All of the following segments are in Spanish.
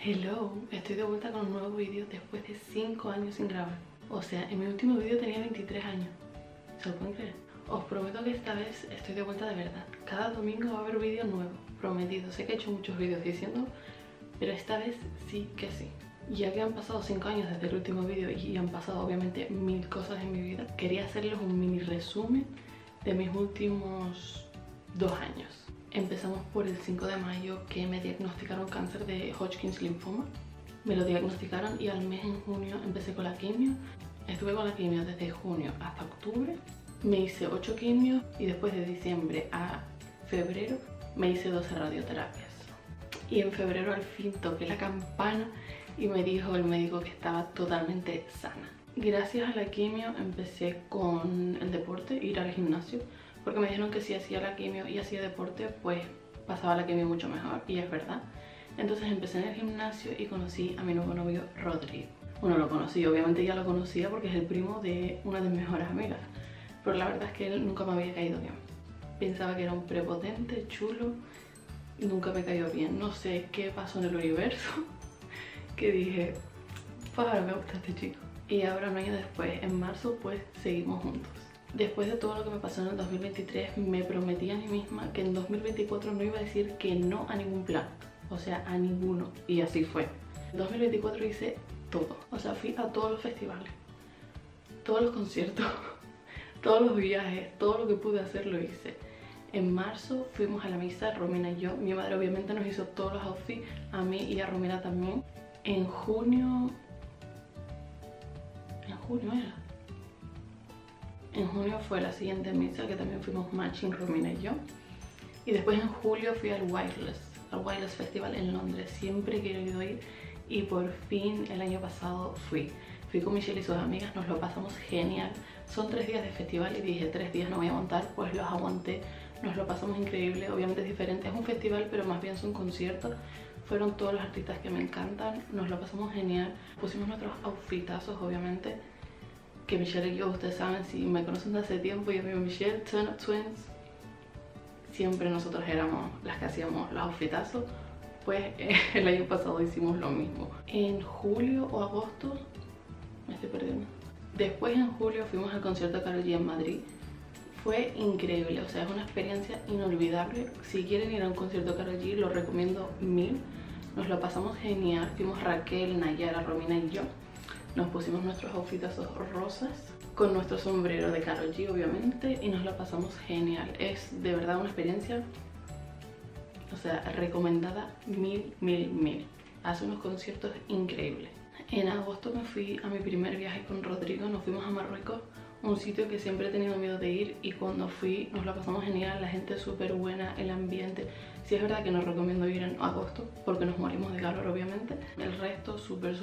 Hello, estoy de vuelta con un nuevo vídeo después de 5 años sin grabar. O sea, en mi último vídeo tenía 23 años. ¿Se lo pueden creer? Os prometo que esta vez estoy de vuelta de verdad. Cada domingo va a haber vídeo nuevo, prometido. Sé que he hecho muchos vídeos diciendo, pero esta vez sí que sí. Ya que han pasado 5 años desde el último vídeo y han pasado obviamente 1000 cosas en mi vida, quería hacerles un mini resumen de mis últimos 2 años. Empezamos por el 5 de mayo, que me diagnosticaron cáncer de Hodgkin's linfoma. Me lo diagnosticaron y al mes, en junio, empecé con la quimio. Estuve con la quimio desde junio hasta octubre. Me hice 8 quimios y después de diciembre a febrero me hice 12 radioterapias. Y en febrero al fin toqué la campana y me dijo el médico que estaba totalmente sana. Gracias a la quimio empecé con el deporte, ir al gimnasio, porque me dijeron que si hacía la quimio y hacía deporte, pues pasaba la quimio mucho mejor, y es verdad. Entonces empecé en el gimnasio y conocí a mi nuevo novio, Rodrigo. Bueno, lo conocí, obviamente ya lo conocía porque es el primo de una de mis mejores amigas, pero la verdad es que él nunca me había caído bien. Pensaba que era un prepotente, chulo, y nunca me cayó bien. No sé qué pasó en el universo, que dije, pues ahora me gusta este chico. Y ahora, un año después, en marzo, pues seguimos juntos. Después de todo lo que me pasó en el 2023, me prometí a mí misma que en 2024 no iba a decir que no a ningún plan. O sea, a ninguno. Y así fue. En 2024 hice todo. O sea, fui a todos los festivales, todos los conciertos, todos los viajes, todo lo que pude hacer lo hice. En marzo fuimos a la misa, Romina y yo. Mi madre obviamente nos hizo todos los outfits, a mí y a Romina también. En junio era. En junio fue la siguiente misa, que también fuimos matching Romina y yo. Y después en julio fui al Wireless Festival en Londres. Siempre he querido ir y por fin el año pasado fui. Fui con Michelle y sus amigas, nos lo pasamos genial. Son 3 días de festival y dije 3 días no voy a montar, pues los aguanté. Nos lo pasamos increíble, obviamente es diferente, es un festival pero más bien son conciertos. Fueron todos los artistas que me encantan, nos lo pasamos genial. Pusimos nuestros outfitazos, obviamente, que Michelle y yo, ustedes saben, si me conocen de hace tiempo, yo amigo Michelle, Turn Up Twins, siempre nosotros éramos las que hacíamos los outfitazos. Pues el año pasado hicimos lo mismo. En julio o agosto, me estoy perdiendo. Después en julio fuimos al concierto de Karol G en Madrid. Fue increíble, o sea, es una experiencia inolvidable. Si quieren ir a un concierto de Karol G, lo recomiendo 1000. Nos lo pasamos genial. Fuimos Raquel, Nayara, Romina y yo. Nos pusimos nuestros outfitazos rosas con nuestro sombrero de Karol G, obviamente, y nos lo pasamos genial. Es de verdad una experiencia, o sea, recomendada 1000. Hace unos conciertos increíbles. En agosto me fui a mi primer viaje con Rodrigo. Nos fuimos a Marruecos, un sitio que siempre he tenido miedo de ir, y cuando fui nos lo pasamos genial. La gente es súper buena, el ambiente. Sí, es verdad que no recomiendo ir en agosto porque nos morimos de calor, obviamente. El resto súper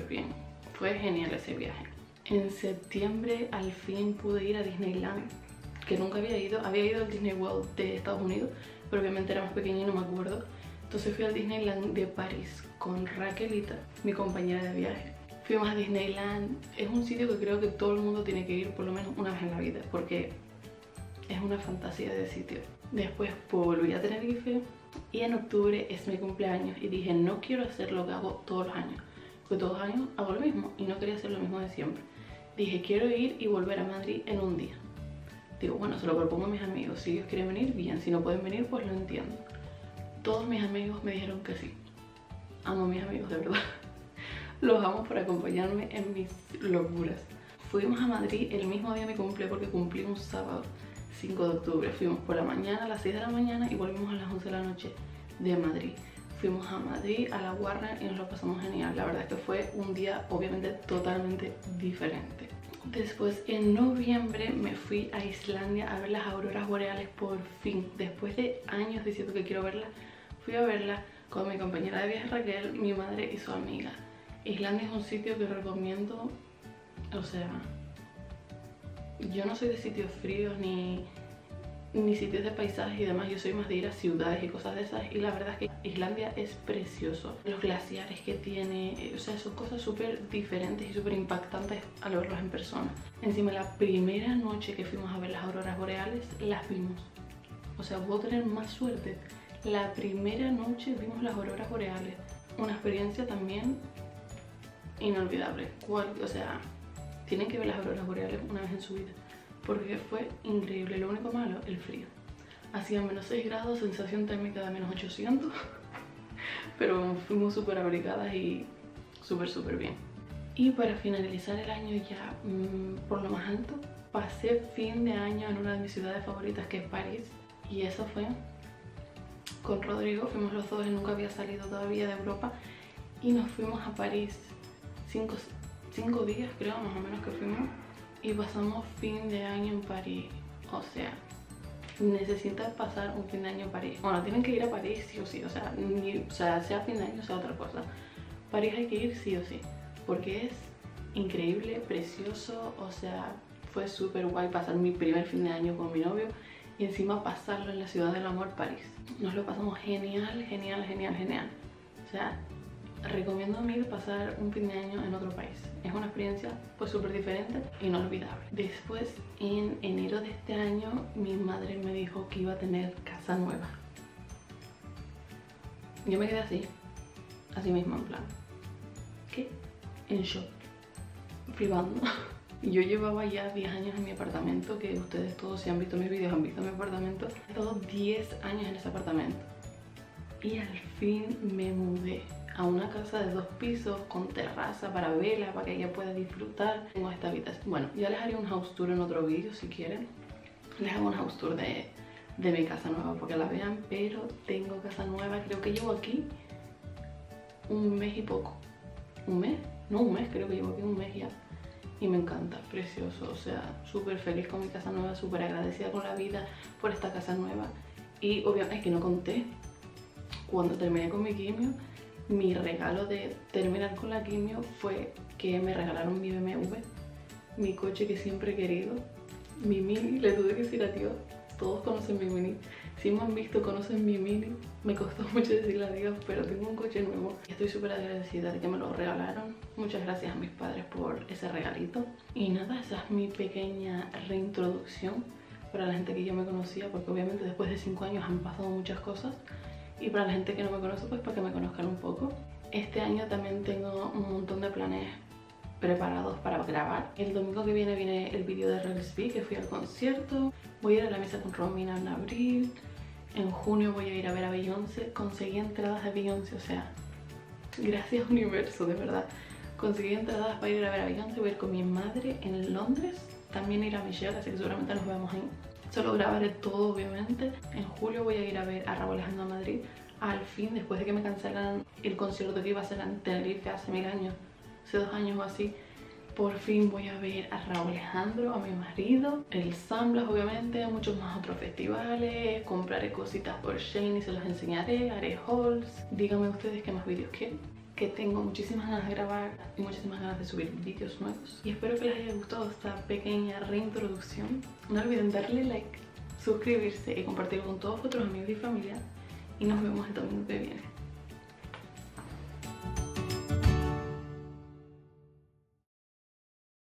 bien. Fue genial ese viaje. En septiembre al fin pude ir a Disneyland, que nunca había ido. Había ido al Disney World de Estados Unidos, pero obviamente era más pequeña y no me acuerdo. Entonces fui al Disneyland de París con Raquelita, mi compañera de viaje. Fuimos a Disneyland. Es un sitio que creo que todo el mundo tiene que ir por lo menos una vez en la vida, porque es una fantasía de sitio. Después volví a Tenerife y en octubre es mi cumpleaños y dije, no quiero hacer lo que hago todos los años, porque todos los años hago lo mismo y no quería hacer lo mismo de siempre. Dije, quiero ir y volver a Madrid en un día. Digo, bueno, se lo propongo a mis amigos. Si ellos quieren venir, bien. Si no pueden venir, pues lo entiendo. Todos mis amigos me dijeron que sí. Amo a mis amigos, de verdad. Los amo por acompañarme en mis locuras. Fuimos a Madrid el mismo día de mi cumple, porque cumplí un sábado, 5 de octubre. Fuimos por la mañana, a las 6 de la mañana, y volvimos a las 11 de la noche de Madrid. Fuimos a Madrid, a la Warner, y nos lo pasamos genial. La verdad es que fue un día obviamente totalmente diferente. Después en noviembre me fui a Islandia a ver las auroras boreales por fin. Después de años diciendo que quiero verlas, fui a verlas con mi compañera de viaje Raquel, mi madre y su amiga. Islandia es un sitio que recomiendo. O sea, yo no soy de sitios fríos ni sitios de paisajes y demás. Yo soy más de ir a ciudades y cosas de esas, y la verdad es que Islandia es precioso. Los glaciares que tiene, o sea, son cosas súper diferentes y súper impactantes al verlos en persona. Encima, la primera noche que fuimos a ver las auroras boreales, las vimos. O sea, puedo tener más suerte. La primera noche vimos las auroras boreales. una experiencia también inolvidable. O sea, tienen que ver las auroras boreales una vez en su vida, porque fue increíble. Lo único malo, el frío. Hacía menos 6 grados, sensación térmica de menos 800, pero fuimos súper abrigadas y súper bien. Y para finalizar el año ya por lo más alto, pasé fin de año en una de mis ciudades favoritas, que es París, y eso fue con Rodrigo. Fuimos los dos, él nunca había salido todavía de Europa, y nos fuimos a París 5 días creo, más o menos, que fuimos, y pasamos fin de año en París. O sea, necesitas pasar un fin de año en París. Bueno, tienen que ir a París sí o sí, o sea, sea fin de año, sea otra cosa. París hay que ir sí o sí, porque es increíble, precioso. O sea, fue súper guay pasar mi primer fin de año con mi novio y encima pasarlo en la ciudad del amor, París. Nos lo pasamos genial. O sea, recomiendo mil pasar un fin de año en otro país. Es una experiencia pues súper diferente, inolvidable. Después, en enero de este año, mi madre me dijo que iba a tener casa nueva. Yo me quedé así mismo, en plan, ¿qué? En shock, flipando. Yo llevaba ya 10 años en mi apartamento, que ustedes todos, si han visto mis vídeos, han visto mi apartamento. He estado 10 años en ese apartamento y al fin me mudé a una casa de 2 pisos con terraza para verla, para que ella pueda disfrutar. Tengo esta habitación. Bueno, ya les haré un house tour en otro vídeo si quieren. Les hago un house tour de mi casa nueva porque la vean, pero tengo casa nueva. Creo que llevo aquí un mes y poco. ¿Un mes? No, un mes, creo que llevo aquí un mes ya. Y me encanta, precioso. O sea, súper feliz con mi casa nueva, súper agradecida con la vida por esta casa nueva. Y obviamente es que no conté, cuando terminé con mi quimio, mi regalo de terminar con la quimio fue que me regalaron mi BMW, mi coche que siempre he querido, mi Mini. Le tuve que decir a Dios, todos conocen mi Mini, si me han visto conocen mi Mini. Me costó mucho decirle adiós, pero tengo un coche nuevo y estoy súper agradecida de que me lo regalaron. Muchas gracias a mis padres por ese regalito. Y nada, esa es mi pequeña reintroducción para la gente que ya me conocía, porque obviamente después de 5 años han pasado muchas cosas. Y para la gente que no me conoce, pues para que me conozcan un poco. Este año también tengo un montón de planes preparados para grabar. El domingo que viene el vídeo de Relsby, que fui al concierto. Voy a ir a la misa con Romina en abril. En junio voy a ir a ver a Beyoncé. Conseguí entradas de Beyoncé, o sea, gracias universo, de verdad. Conseguí entradas para ir a ver a Beyoncé. Voy a ir con mi madre en Londres. También ir a Michelle, así que seguramente nos vemos ahí. Solo grabaré todo, obviamente. En julio voy a ir a ver a Rauw Alejandro a Madrid. Al fin, después de que me cancelan el concierto que iba a hacer en Tenerife hace 1000 años, hace 2 años o así, por fin voy a ver a Rauw Alejandro, a mi marido, el Samblas, obviamente, muchos más otros festivales. Compraré cositas por Shein y se los enseñaré, haré hauls. Díganme ustedes qué más vídeos quieren, que tengo muchísimas ganas de grabar y muchísimas ganas de subir vídeos nuevos. Y espero que les haya gustado esta pequeña reintroducción. No olviden darle like, suscribirse y compartirlo con todos vuestros amigos y familia. Y nos vemos el domingo que viene.